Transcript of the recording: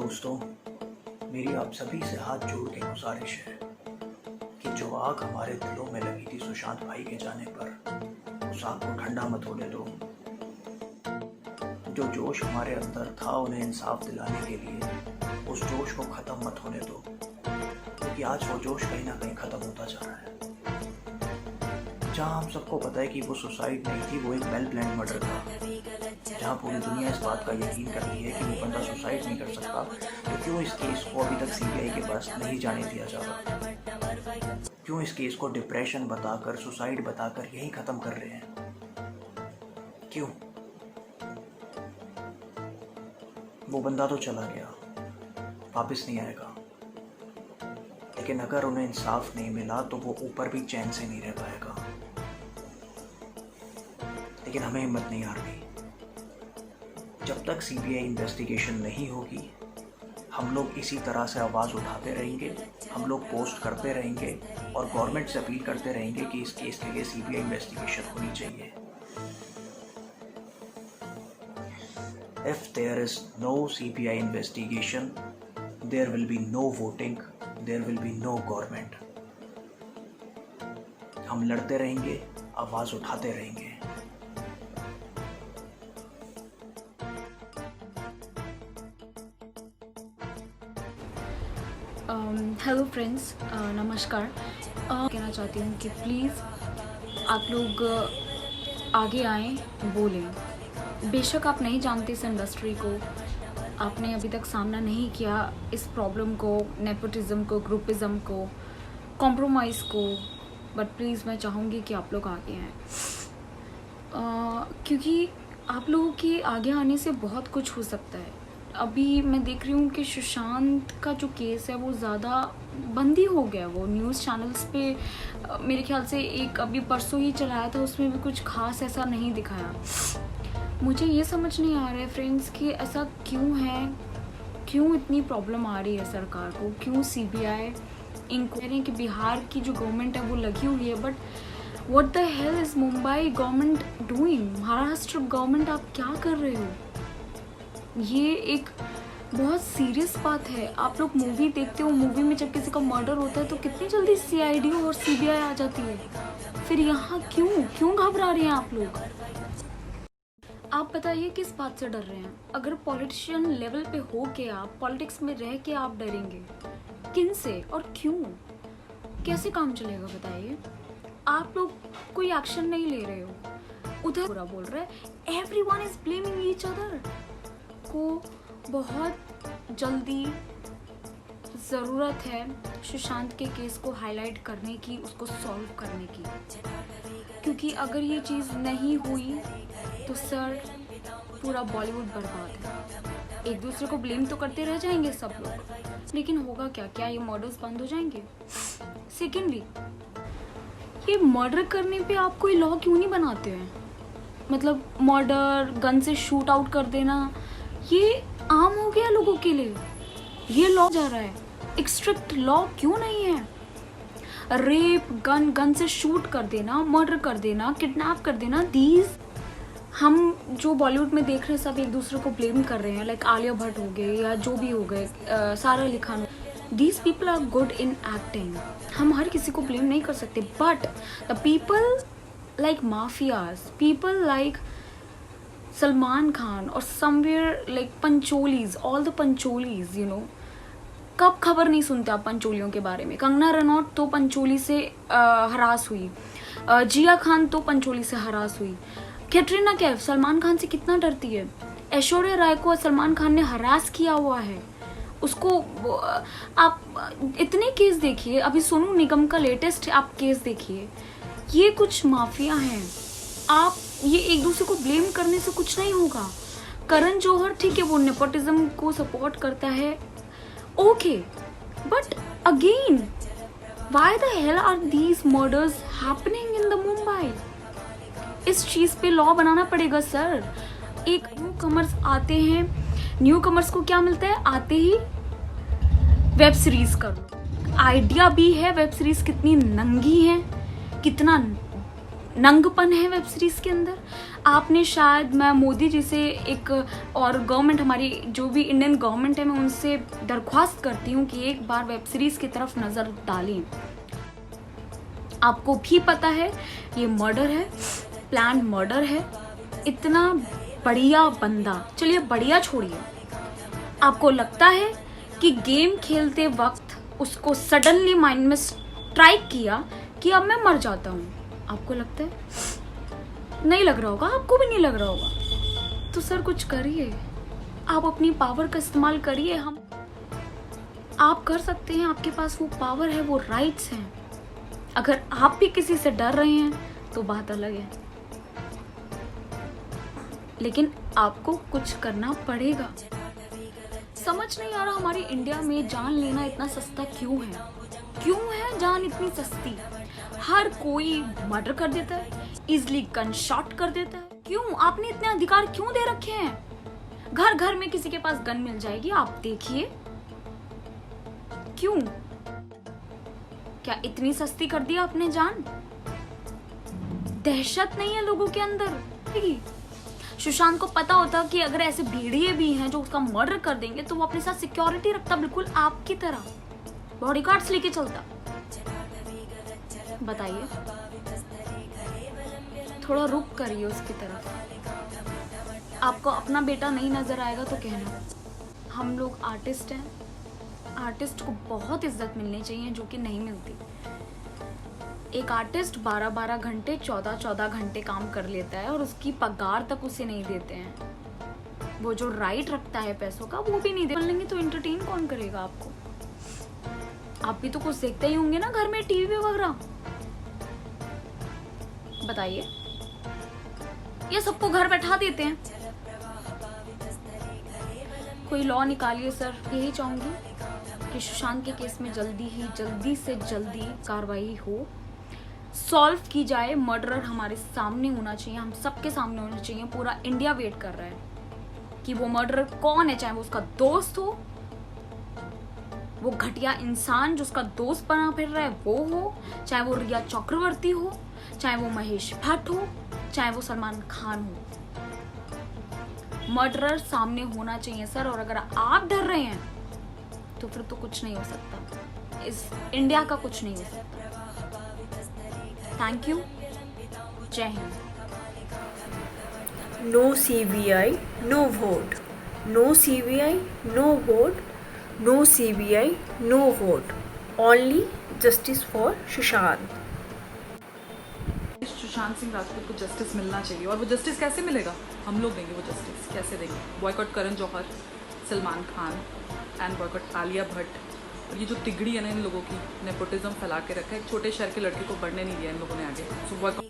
दोस्तों, मेरी आप सभी से हाथ जोड़ के गुजारिश है कि जो आग हमारे दिलों में लगी थी सुशांत भाई के जाने पर, उस आग को ठंडा मत होने दो। जो जोश हमारे अंदर था उन्हें इंसाफ दिलाने के लिए, उस जोश को ख़त्म मत होने दो, क्योंकि आज वो जोश कहीं ना कहीं ख़त्म होता जा रहा है। जहाँ हम सबको पता है कि वो सुसाइड नहीं थी, वो एक वेल प्लान्ड मर्डर था। जहाँ पूरी दुनिया इस बात का यकीन करती है कि वो बंदा सुसाइड नहीं कर सकता, तो क्यों इस केस को अभी तक सीबीआई के पास नहीं जाने दिया जा रहा? क्यों इस केस को डिप्रेशन बताकर, सुसाइड बताकर यही ख़त्म कर रहे हैं? क्यों? वो बंदा तो चला गया, वापस नहीं आएगा, लेकिन अगर उन्हें इंसाफ नहीं मिला तो वो ऊपर भी चैन से नहीं रह पाएगा। लेकिन हमें हिम्मत नहीं हारनी। जब तक सीबीआई इन्वेस्टिगेशन नहीं होगी, हम लोग इसी तरह से आवाज़ उठाते रहेंगे, हम लोग पोस्ट करते रहेंगे और गवर्नमेंट से अपील करते रहेंगे कि इस केस के लिए सीबीआई इन्वेस्टिगेशन होनी चाहिए। If there is no CBI investigation, there will be no voting, there will be no government. हम लड़ते रहेंगे, आवाज़ उठाते रहेंगे। हेलो फ्रेंड्स, नमस्कार। कहना चाहती हूँ कि प्लीज़ आप लोग आगे आएँ, बोलें। बेशक आप नहीं जानते इस इंडस्ट्री को, आपने अभी तक सामना नहीं किया इस प्रॉब्लम को, नेपोटिज्म को, ग्रुपिज्म को, कॉम्प्रोमाइज़ को, बट प्लीज़ मैं चाहूँगी कि आप लोग आगे आएँ, क्योंकि आप लोगों के आगे आने से बहुत कुछ हो सकता है। अभी मैं देख रही हूँ कि सुशांत का जो केस है वो ज़्यादा बंदी हो गया। वो न्यूज़ चैनल्स पे मेरे ख्याल से एक अभी परसों ही चलाया था, उसमें भी कुछ खास ऐसा नहीं दिखाया। मुझे ये समझ नहीं आ रहा है फ्रेंड्स कि ऐसा क्यों है, क्यों इतनी प्रॉब्लम आ रही है सरकार को, क्यों सीबीआई इंक्वायरी कि बिहार की जो गवर्नमेंट है वो लगी हुई है, but what the hell is Mumbai government doing? Maharashtra government आप क्या कर रहे हो? ये एक बहुत सीरियस बात है। आप लोग मूवी देखते हो, मूवी में जब किसी का मर्डर होता है तो कितनी जल्दी सीआईडी और सीबीआई आ जाती है। फिर यहाँ क्यों घबरा रहे हैं आप लोग? आप बताइए किस बात से डर रहे हैं? अगर पॉलिटिशियन लेवल पे हो के, आप पॉलिटिक्स में रह के आप डरेंगे, किन से और क्यों? कैसे काम चलेगा बताइए? आप लोग कोई एक्शन नहीं ले रहे हो, उधर बुरा बोल रहे हैं। Everyone is blaming each other. को बहुत जल्दी ज़रूरत है सुशांत के केस को हाईलाइट करने की, उसको सॉल्व करने की, क्योंकि अगर ये चीज़ नहीं हुई तो सर पूरा बॉलीवुड बर्बाद है। एक दूसरे को ब्लेम तो करते रह जाएंगे सब लोग, लेकिन होगा क्या? क्या ये मर्डर्स बंद हो जाएंगे? सेकेंडली, ये मर्डर करने पे आप कोई लॉ क्यों नहीं बनाते हैं? मतलब मर्डर, गन से शूट आउट कर देना, ये आम हो गया लोगों के लिए। ये लॉ जा रहा है, एक स्ट्रिक्ट लॉ क्यों नहीं है? रेप, गन से शूट कर देना, मर्डर कर देना, किडनैप कर देना, दीज हम जो बॉलीवुड में देख रहे हैं सब एक दूसरे को ब्लेम कर रहे हैं, लाइक आलिया भट्ट हो गए या जो भी हो गए, Sara Ali Khan. These people are good in acting. हम हर किसी को ब्लेम नहीं कर सकते, but the people like mafias, people like Salman Khan और somewhere like Pancholis, all the Pancholis, you know, कब खबर नहीं सुनते आप पंचोलियों के बारे में? कंगना रनौत तो पंचोली से हरास हुई, जिया खान तो पंचोली से हरास हुई, कैटरीना कैफ सलमान खान से कितना डरती है, ऐश्वर्या राय को सलमान खान ने हरास किया हुआ है, उसको आप इतने केस देखिए। अभी सोनू निगम का लेटेस्ट आप केस देखिए। ये कुछ माफिया हैं। आप ये एक दूसरे को ब्लेम करने से कुछ नहीं होगा। करण जौहर ठीक है, वो नेपोटिज्म को सपोर्ट करता है, okay, but again why the hell are these murders happening in the Mumbai? इस चीज पे लॉ बनाना पड़ेगा सर। एक न्यू कमर्स आते हैं, न्यू कमर्स को क्या मिलता है? आते ही वेब सीरीज करो। आइडिया भी है, वेब सीरीज कितनी नंगी है, कितना नंगपन है वेब सीरीज के अंदर। आपने शायद, मैं मोदी जी से एक, और गवर्नमेंट हमारी जो भी इंडियन गवर्नमेंट है, मैं उनसे दरख्वास्त करती हूँ कि एक बार वेब सीरीज की तरफ नज़र डालें। आपको भी पता है ये मर्डर है, प्लान मर्डर है। इतना बढ़िया बंदा, चलिए बढ़िया छोड़िए, आपको लगता है कि गेम खेलते वक्त उसको सडनली माइंड में स्ट्राइक किया कि अब मैं मर जाता हूँ? आपको लगता है? नहीं लग रहा होगा, आपको भी नहीं लग रहा होगा। तो सर कुछ करिए, आप अपनी पावर का इस्तेमाल करिए। आप कर सकते हैं, आपके पास वो पावर है, वो राइट्स हैं। अगर आप भी किसी से डर रहे हैं तो बात अलग है, लेकिन आपको कुछ करना पड़ेगा। समझ नहीं आ रहा हमारी इंडिया में जान लेना इतना सस्ता क्यों है? क्यों है जान इतनी सस्ती? हर कोई मर्डर कर देता है, इजली गन शॉट कर देता है। क्यों? आपने इतने अधिकार क्यों दे रखे हैं? घर घर में किसी के पास गन मिल जाएगी, आप देखिए। क्यों? क्या इतनी सस्ती कर दी आपने जान? दहशत नहीं है लोगों के अंदर? सुशांत को पता होता कि अगर ऐसे भेड़िए भी हैं जो उसका मर्डर कर देंगे तो वो अपने साथ सिक्योरिटी रखता, बिल्कुल आपकी तरह बॉडीगार्ड्स लेके चलता। बताइए, थोड़ा रुक करिए उसकी तरफ। आपको अपना बेटा नहीं नजर आएगा तो कहना। हम लोग आर्टिस्ट हैं, आर्टिस्ट को बहुत इज्जत मिलनी चाहिए जो कि नहीं मिलती। एक आर्टिस्ट 12-12 घंटे 14-14 घंटे काम कर लेता है और उसकी पगार तक उसे नहीं देते हैं। वो जो राइट रखता है पैसों का वो भी नहीं दे लेंगे तो एंटरटेन कौन करेगा आपको? आप भी तो कुछ देखते ही होंगे ना घर में, टीवी वगैरह। बताइए, ये सबको घर बैठा देते हैं। कोई लॉ निकालिए सर, यही चाहूंगी कि सुशांत के केस में जल्दी से जल्दी कार्रवाई हो, सॉल्व की जाए। मर्डरर हमारे सामने होना चाहिए, हम सबके सामने होना चाहिए। पूरा इंडिया वेट कर रहा है कि वो मर्डरर कौन है, चाहे वो उसका दोस्त हो, वो घटिया इंसान जो उसका दोस्त बना फिर रहा है वो हो, चाहे वो रिया चक्रवर्ती हो, चाहे वो महेश भट्ट हो, चाहे वो सलमान खान हो। मर्डरर सामने होना चाहिए सर। और अगर आप डर रहे हैं तो फिर तो कुछ नहीं हो सकता, इस इंडिया का कुछ नहीं हो सकता। थैंक यू, जय Hind. No CBI, no vote. No CBI, no vote. No CBI, no vote. Only justice for Sushant. Sushant Singh Rajput को जस्टिस मिलना चाहिए। और वो जस्टिस कैसे मिलेगा? हम लोग देंगे वो जस्टिस। कैसे देंगे? Boycott Karan Johar, Salman Khan and boycott Alia Bhatt. और ये जो तिगड़ी है ना इन लोगों की, नेपोटिज्म फैला के रखा है। एक छोटे शहर के लड़के को बढ़ने नहीं दिया इन लोगों ने आगे। सो बॉयकॉट